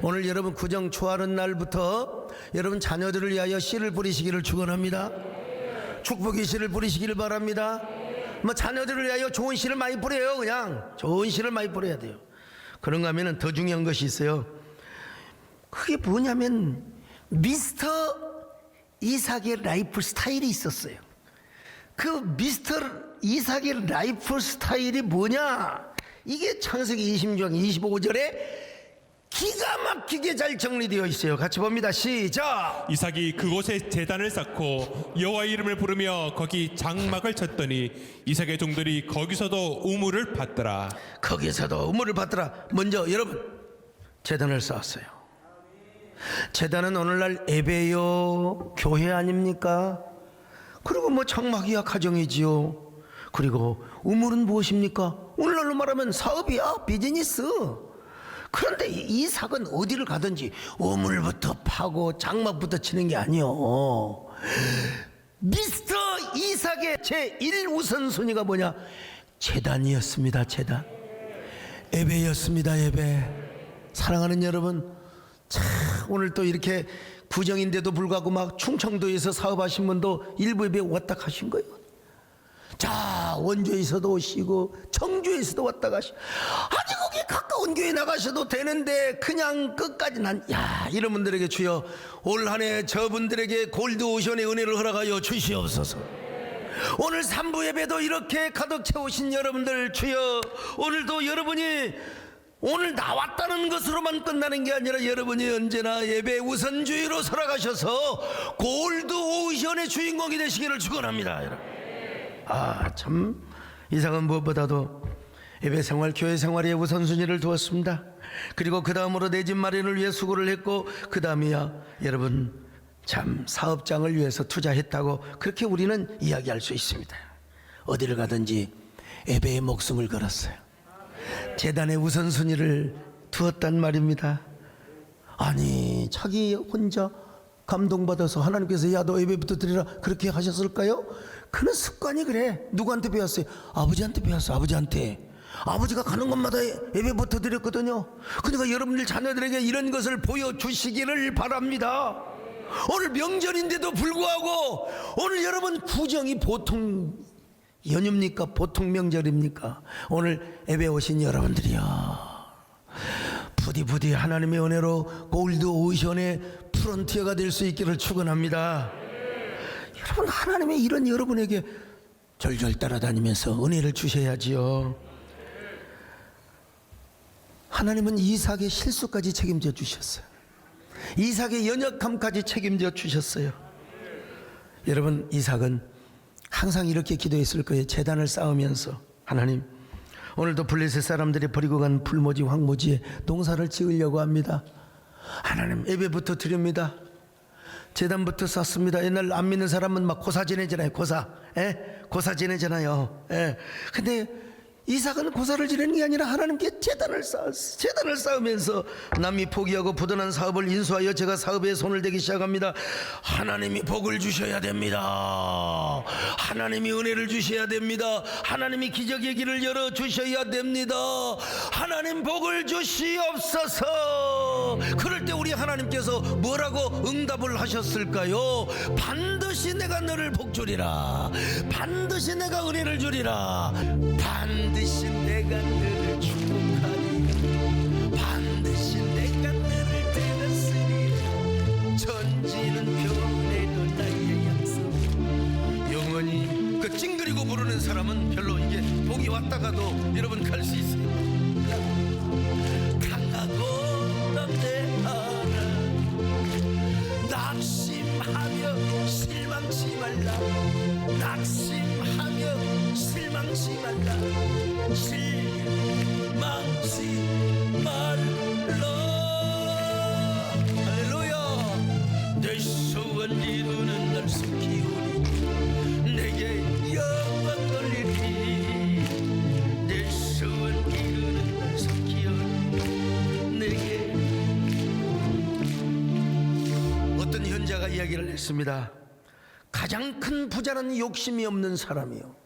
오늘 여러분 구정 초하는 날부터 여러분 자녀들을 위하여 씨를 뿌리시기를 축원합니다. 축복의 씨를 뿌리시기를 바랍니다. 뭐 자녀들을 위하여 좋은 씨를 많이 뿌려요. 그냥 좋은 씨를 많이 뿌려야 돼요. 그런가 하면 더 중요한 것이 있어요. 그게 뭐냐면 미스터 이삭의 라이프 스타일이 있었어요. 그 미스터 이삭의 라이프 스타일이 뭐냐? 이게 창세기 26장 25절에 기가 막히게 잘 정리되어 있어요. 같이 봅니다. 시작. 이삭이 그곳에 제단을 쌓고 여호와 이름을 부르며 거기 장막을 쳤더니 이삭의 종들이 거기서도 우물을 받더라. 거기서도 우물을 받더라. 먼저 여러분 제단을 쌓았어요. 제단은 오늘날 예배요 교회 아닙니까? 그리고 뭐 장막이야 가정이지요. 그리고 우물은 무엇입니까? 오늘날로 말하면 사업이야, 비즈니스. 그런데 이삭은 어디를 가든지 우물부터 파고 장막부터 치는 게 아니요. 미스터 이삭의 제1우선순위가 뭐냐? 제단이었습니다. 제단. 예배였습니다. 예배. 사랑하는 여러분, 참 오늘 또 이렇게 구정인데도 불구하고 막 충청도에서 사업하신 분도 일부 예배 왔다 가신 거예요. 자, 원주에서도 오시고 청주에서도 왔다 가시고, 아니 거기 가까운 교회 나가셔도 되는데 그냥 끝까지 이런 분들에게 주여 올 한 해 저분들에게 골드오션의 은혜를 허락하여 주시옵소서. 오늘 3부 예배도 이렇게 가득 채우신 여러분들 주여 오늘도 여러분이 오늘 나왔다는 것으로만 끝나는 게 아니라 여러분이 언제나 예배 우선주의로 살아가셔서 골드오션의 주인공이 되시기를 축원합니다. 여러분. 참 이삭은 무엇보다도 예배 생활, 교회 생활에 우선순위를 두었습니다. 그리고 그 다음으로 내 집 마련을 위해 수고를 했고, 그 다음이야 여러분 참 사업장을 위해서 투자했다고 그렇게 우리는 이야기할 수 있습니다. 어디를 가든지 예배에 목숨을 걸었어요. 재단의 우선순위를 두었단 말입니다. 아니 자기 혼자 감동받아서 하나님께서 야 너 예배부터 드리라 그렇게 하셨을까요? 그는 습관이 그래. 누구한테 배웠어요? 아버지한테 배웠어. 아버지가 가는 곳마다 예배부터 드렸거든요. 그러니까 여러분들 자녀들에게 이런 것을 보여주시기를 바랍니다. 오늘 명절인데도 불구하고 오늘 여러분 구정이 보통 연휴입니까? 보통 명절입니까? 오늘 예배 오신 여러분들이요, 부디 하나님의 은혜로 골드오션의 프론티어가 될 수 있기를 축원합니다. 여러분 하나님의 이런 여러분에게 절절 따라다니면서 은혜를 주셔야지요. 하나님은 이삭의 실수까지 책임져 주셨어요. 이삭의 연약함까지 책임져 주셨어요. 여러분 이삭은 항상 이렇게 기도했을 거예요. 제단을 쌓으면서 하나님 오늘도 블레셋 사람들이 버리고 간 풀모지 황무지에 농사를 지으려고 합니다. 하나님 예배부터 드립니다. 제단부터 쌓습니다. 옛날 안 믿는 사람은 막 고사 지내잖아요. 고사 지내잖아요. 근데 이삭은 고사를 지내는 게 아니라 하나님께 제단을 쌓았어요. 제단을 쌓으면서 남이 포기하고 부도난 사업을 인수하여 제가 사업에 손을 대기 시작합니다. 하나님이 복을 주셔야 됩니다. 하나님이 은혜를 주셔야 됩니다. 하나님이 기적의 길을 열어주셔야 됩니다. 하나님 복을 주시옵소서. 그럴 때 우리 하나님께서 뭐라고 응답을 하셨을까요? 반드시 내가 너를 복주리라. 반드시 내가 은혜를 주리라. 반드시 내가 너를 축복하리. 반드시 내가 너를 되었으리. 천지는 변해도 나의 약속. 영원히 그 찡그리고 부르는 사람은 별로 이게 복이 왔다가도 여러분 갈 수 있어요. 강하고 담대하라. 낙심하며 실망치 말라. 낙심하며 실망치 말라. 실망치 말라. 이루는 날 속히오니 내게 영광 돌리리 내 소원 이루는 날 속히오니 내게. 어떤 현자가 이야기를 했습니다. 가장 큰 부자는 욕심이 없는 사람이요,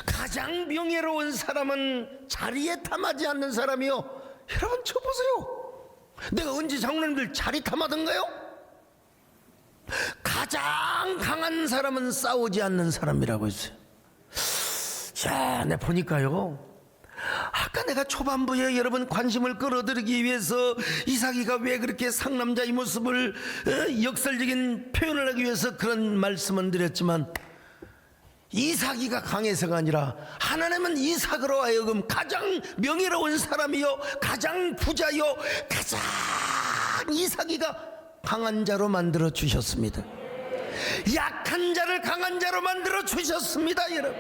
가장 명예로운 사람은 자리에 탐하지 않는 사람이요. 여러분 저 보세요. 내가 언제 장로님들 자리 탐하던가요? 가장 강한 사람은 싸우지 않는 사람이라고 했어요. 자, 내가 보니까요, 아까 내가 초반부에 여러분 관심을 끌어들이기 위해서 이삭이가 왜 그렇게 상남자의 모습을 역설적인 표현을 하기 위해서 그런 말씀을 드렸지만, 이삭이가 강해서가 아니라 하나님은 이삭으로 하여금 가장 명예로운 사람이요, 가장 부자요, 가장 이삭이가 강한 자로 만들어 주셨습니다. 약한 자를 강한 자로 만들어 주셨습니다, 여러분.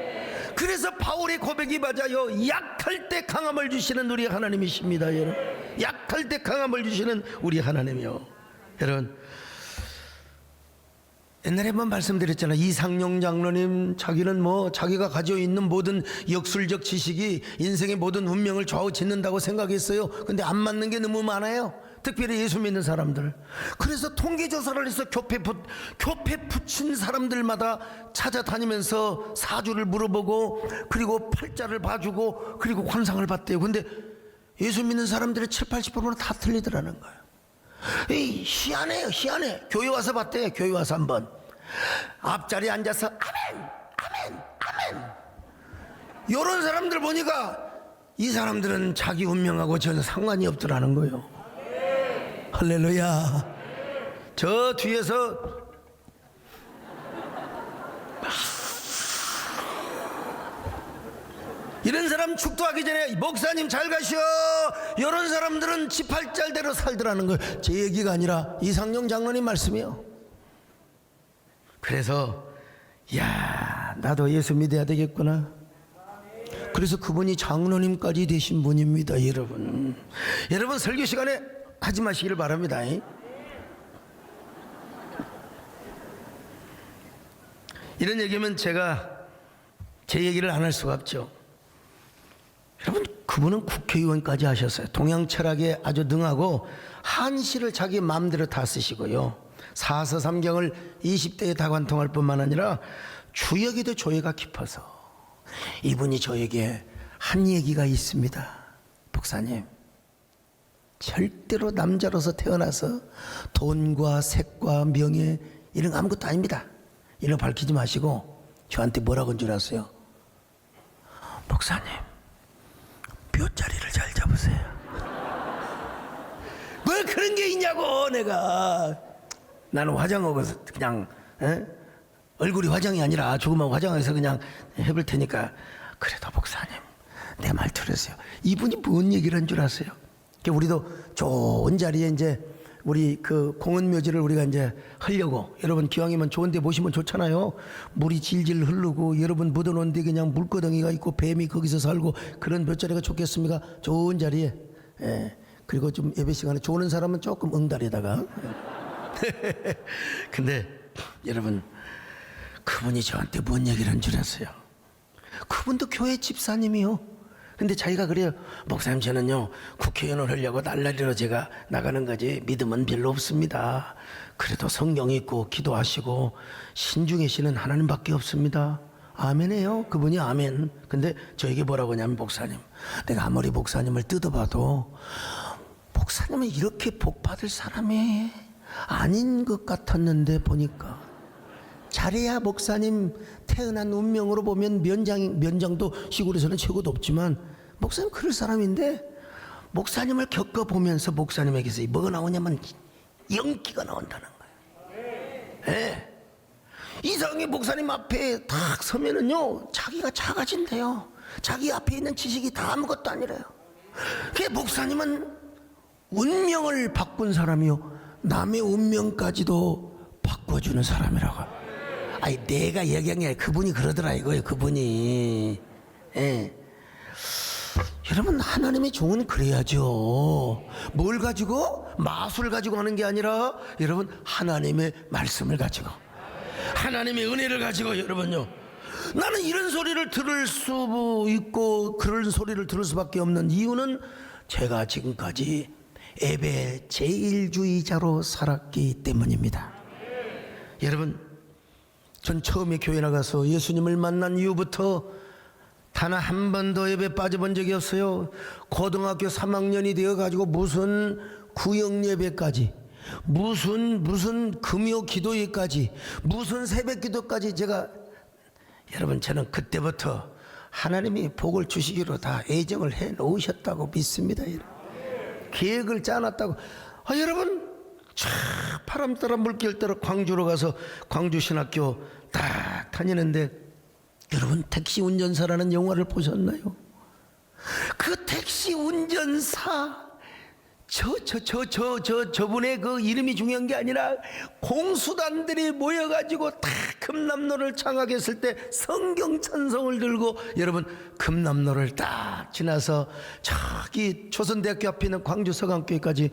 그래서 바울의 고백이 맞아요. 약할 때 강함을 주시는 우리 하나님이십니다, 여러분. 약할 때 강함을 주시는 우리 하나님이요. 여러분, 옛날에 한번 말씀드렸잖아요. 이상용 장로님, 자기는 뭐 자기가 가지고 있는 모든 역술적 지식이 인생의 모든 운명을 좌우짓는다고 생각했어요. 근데 안 맞는 게 너무 많아요. 특별히 예수 믿는 사람들. 그래서 통계조사를 해서 교패 붙인 사람들마다 찾아다니면서 사주를 물어보고, 그리고 팔자를 봐주고, 그리고 관상을 봤대요. 근데 예수 믿는 사람들의 70~80%는 다 틀리더라는 거예요. 희한해요, 희한해. 교회 와서 봤대. 교회 와서 한번 앞자리에 앉아서 아멘 아멘 아멘, 요런 사람들 보니까 이 사람들은 자기 운명하고 전혀 상관이 없더라는 거예요. 할렐루야. 저 뒤에서 이런 사람 축도하기 전에 목사님 잘 가시오, 이런 사람들은 지팔짤대로 살더라는 거예요. 제 얘기가 아니라 이상용 장로님 말씀이요. 그래서 야, 나도 예수 믿어야 되겠구나. 그래서 그분이 장로님까지 되신 분입니다, 여러분. 여러분 설교 시간에 하지 마시기를 바랍니다. 이런 얘기면 제가 제 얘기를 안 할 수가 없죠. 여러분, 그분은 국회의원까지 하셨어요. 동양 철학에 아주 능하고 한시를 자기 마음대로 다 쓰시고요, 사서삼경을 20대에 다 관통할 뿐만 아니라 주역에도 조예가 깊어서 이분이 저에게 한 얘기가 있습니다. 목사님, 절대로 남자로서 태어나서 돈과 색과 명예 이런 거 아무것도 아닙니다. 이런 거 밝히지 마시고 저한테 뭐라고 한 줄 아세요? 목사님, 뼈자리를 잘 잡으세요. 뭐 그런 게 있냐고. 내가 나는 화장하고 그냥 얼굴이 화장이 아니라 조금만 화장해서 그냥 해볼 테니까. 그래도 목사님 내 말 들으세요. 이분이 뭔 얘기를 한 줄 아세요? 우리도 좋은 자리에 이제 우리 그 공원묘지를 우리가 이제 하려고, 여러분 기왕이면 좋은 데 모시면 좋잖아요. 물이 질질 흐르고 여러분 묻어놓은 데 그냥 물거덩이가 있고 뱀이 거기서 살고 그런 몇 자리가 좋겠습니까? 좋은 자리에. 그리고 좀 예배 시간에 좋은 사람은 조금 응달에다가. 근데 여러분, 그분이 저한테 뭔 얘기를 한 줄 아세요? 그분도 교회 집사님이요. 근데 자기가 그래요. 목사님, 저는요 국회의원을 하려고 날라리로 제가 나가는 거지 믿음은 별로 없습니다. 그래도 성경 읽고 기도하시고 신중하시는 하나님밖에 없습니다. 아멘해요. 그분이 아멘. 근데 저에게 뭐라고 하냐면, 목사님, 내가 아무리 목사님을 뜯어봐도 목사님은 이렇게 복 받을 사람이 아닌 것 같았는데 보니까, 잘해야 목사님 태어난 운명으로 보면 면장도 시골에서는 최고도 없지만 목사님 그럴 사람인데, 목사님을 겪어보면서 목사님에게서 뭐가 나오냐면 연기가 나온다는 거예요. 이상하게 목사님 앞에 딱 서면은요 자기가 작아진대요. 자기 앞에 있는 지식이 다 아무것도 아니래요. 그 목사님은 운명을 바꾼 사람이요, 남의 운명까지도 바꿔주는 사람이라고. 아니 내가 얘기한 게 아니라 그분이 그러더라 이거예요. 그분이. 여러분, 하나님의 종은 그래야죠. 뭘 가지고? 마술 가지고 하는 게 아니라 여러분 하나님의 말씀을 가지고, 하나님의 은혜를 가지고 여러분요, 나는 이런 소리를 들을 수 있고 그런 소리를 들을 수밖에 없는 이유는 제가 지금까지 예배 제일주의자로 살았기 때문입니다. 여러분, 전 처음에 교회 나가서 예수님을 만난 이후부터 단 한 번도 예배 빠져본 적이 없어요. 고등학교 3학년이 되어가지고 무슨 구역 예배까지, 무슨 금요 기도회까지, 무슨 새벽 기도까지 제가, 여러분, 저는 그때부터 하나님이 복을 주시기로 다 예정을 해 놓으셨다고 믿습니다. 여러분. 계획을 짜놨다고. 여러분, 바람 따라 물길 따라 광주로 가서 광주신학교 딱 다니는데, 여러분, 택시 운전사라는 영화를 보셨나요? 그 택시 운전사, 저분의 그 이름이 중요한 게 아니라 공수단들이 모여가지고 다 금남로를 장악했을 때 성경 찬송을 들고, 여러분, 금남로를 딱 지나서 저기 조선대학교 앞에 있는 광주 서강교회까지,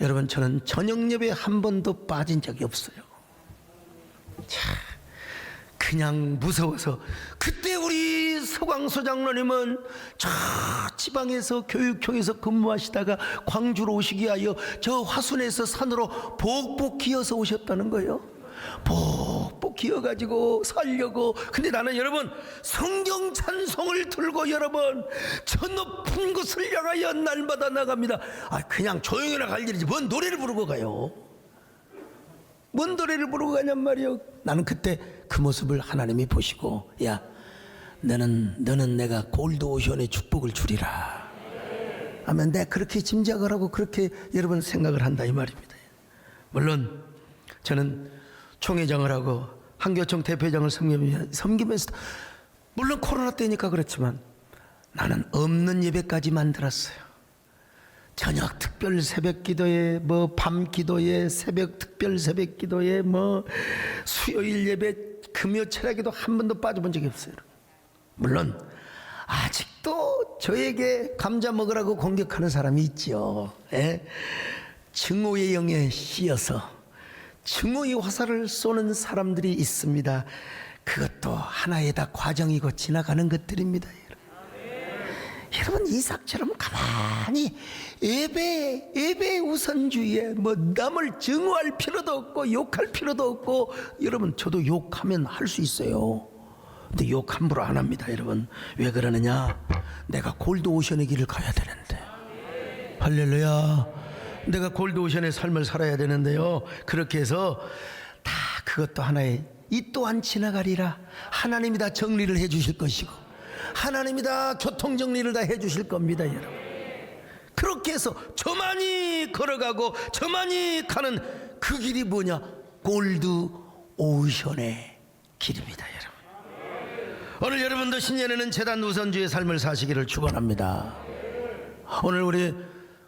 여러분, 저는 저녁 예배 한 번도 빠진 적이 없어요. 그냥 무서워서. 그때 우리 서광소 장로님은 저 지방에서 교육청에서 근무하시다가 광주로 오시기 위하여 저 화순에서 산으로 복복 기어서 오셨다는 거예요. 복복 기어가지고 살려고. 근데 나는 여러분, 성경 찬송을 들고 여러분 저 높은 곳을 향하여 날마다 나갑니다. 그냥 조용히나 갈 일이지 뭔 노래를 부르고 가요. 뭔 노래를 부르고 가냔 말이요. 나는 그때 그 모습을 하나님이 보시고, 야, 너는 내가 골드오션의 축복을 주리라 하면 내가 그렇게 짐작을 하고 그렇게 여러분 생각을 한다 이 말입니다. 물론 저는 총회장을 하고 한교총 대표장을 섬기면서, 물론 코로나 때니까 그렇지만 나는 없는 예배까지 만들었어요. 저녁 특별 새벽 기도에, 밤 기도에, 새벽 특별 새벽 기도에, 수요일 예배, 금요 철야기도 한 번도 빠져본 적이 없어요. 물론 아직도 저에게 감자 먹으라고 공격하는 사람이 있죠. 증오의 영에 씌어서 증오의 화살을 쏘는 사람들이 있습니다. 그것도 하나의 다 과정이고 지나가는 것들입니다. 여러분, 이삭처럼 가만히 예배 우선주의에 남을 증오할 필요도 없고 욕할 필요도 없고, 여러분, 저도 욕하면 할 수 있어요. 근데 욕 함부로 안 합니다. 여러분, 왜 그러느냐? 내가 골드오션의 길을 가야 되는데, 할렐루야, 내가 골드오션의 삶을 살아야 되는데요, 그렇게 해서 다 그것도 하나의, 이 또한 지나가리라. 하나님이 다 정리를 해 주실 것이고 하나님이 다 교통정리를 다 해주실 겁니다. 여러분, 그렇게 해서 저만이 걸어가고 저만이 가는 그 길이 뭐냐? 골드 오션의 길입니다. 여러분, 오늘 여러분도 신년에는 재단 우선주의 삶을 사시기를 축원합니다. 오늘 우리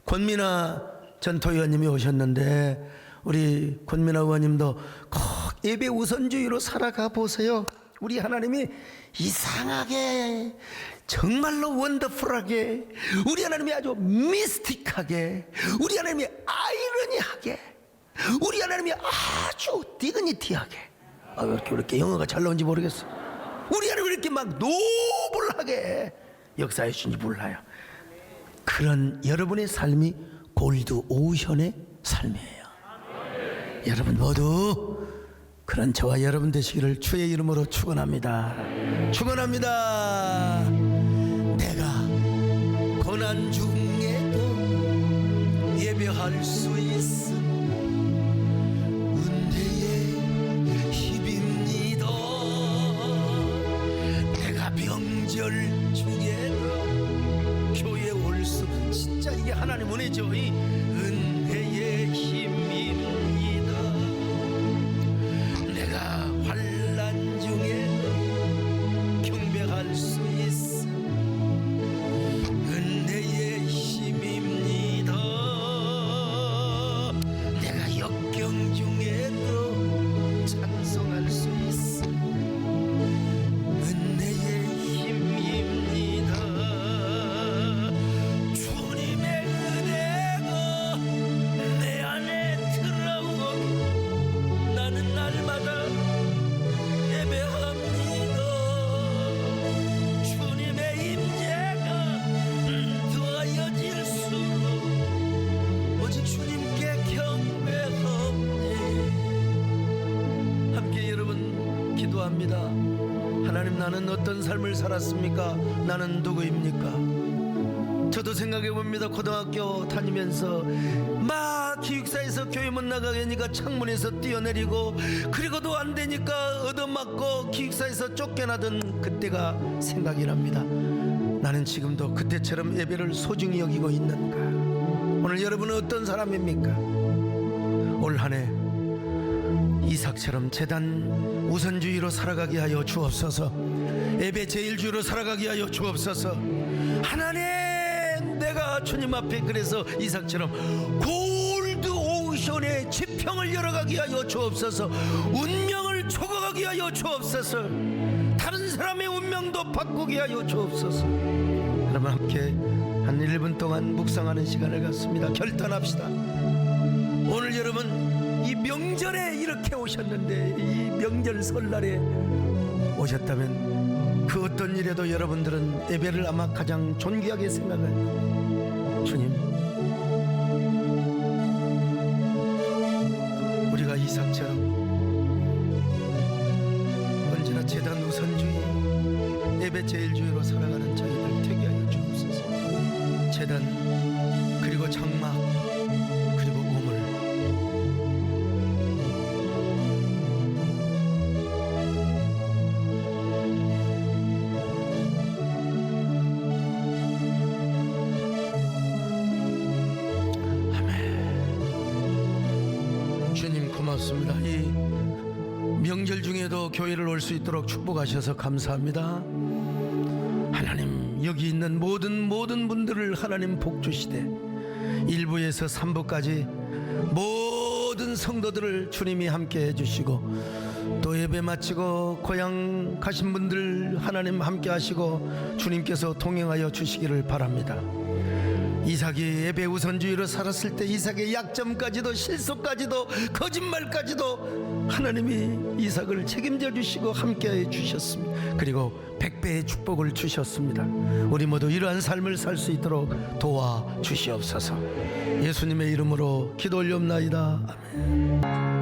권민아 전토의원님이 오셨는데, 우리 권민아 의원님도 꼭 예배 우선주의로 살아가 보세요. 우리 하나님이 이상하게, 정말로 원더풀하게, 우리 하나님이 아주 미스틱하게, 우리 하나님이 아이러니하게, 우리 하나님이 아주 디그니티하게, 왜 이렇게 영어가 잘 나온지 모르겠어. 우리 하나님이 이렇게 막 노블하게 역사해 주신지 몰라요. 그런 여러분의 삶이 골드 오션의 삶이에요. 여러분 모두 그런 저와 여러분 되시기를 주의 이름으로 축원합니다. 축원합니다. 내가 고난 중에도 예배할 수 있음 은혜의 힘입니다. 내가 명절 중에도 교회 올 수, 진짜 이게 하나님 은혜죠. 이 은혜의 힘입니다. 환난 중에 경배할 수 있어 은혜의 힘입니다. 내가 역경 중에도 찬송할 수 있어 은혜의 힘입니다. 주님의 은혜가 감사합니다. 하나님, 나는 어떤 삶을 살았습니까? 나는 누구입니까? 저도 생각해 봅니다. 고등학교 다니면서 막 기숙사에서 교회 못 나가게 하니까 창문에서 뛰어내리고, 그리고도 안 되니까 얻어맞고 기숙사에서 쫓겨나던 그때가 생각이 납니다. 나는 지금도 그때처럼 예배를 소중히 여기고 있는가? 오늘 여러분은 어떤 사람입니까? 올 한 해 이삭처럼 제단 우선주의로 살아가게 하여 주옵소서. 예배 제일주의로 살아가게 하여 주옵소서. 하나님, 내가 주님 앞에 그래서 이삭처럼 골드 오션의 지평을 열어가게 하여 주옵소서. 운명을 초과하게 하여 주옵소서. 다른 사람의 운명도 바꾸게 하여 주옵소서. 여러분, 함께 한 1분 동안 묵상하는 시간을 갖습니다. 결단합시다. 오늘 여러분, 이 명절에 이렇게 오셨는데, 이 명절 설날에 오셨다면 그 어떤 일에도 여러분들은 예배를 아마 가장 존귀하게 생각할 겁니다. 주님, 우리가 이삭처럼 언제나 제단 우선주의, 예배 제일주의로 살아가는 저희들 되게 하여 주옵소서. 제단, 그리고 장막, 그리고 우물, 주님 고맙습니다. 이 명절 중에도 교회를 올 수 있도록 축복하셔서 감사합니다. 하나님, 여기 있는 모든 분들을 하나님 복 주시되 1부에서 3부까지 모든 성도들을 주님이 함께 해주시고, 또 예배 마치고 고향 가신 분들 하나님 함께 하시고 주님께서 동행하여 주시기를 바랍니다. 이삭이 예배 우선주의로 살았을 때 이삭의 약점까지도 실수까지도 거짓말까지도 하나님이 이삭을 책임져 주시고 함께해 주셨습니다. 그리고 100배의 축복을 주셨습니다. 우리 모두 이러한 삶을 살 수 있도록 도와 주시옵소서. 예수님의 이름으로 기도 올리옵나이다. 아멘.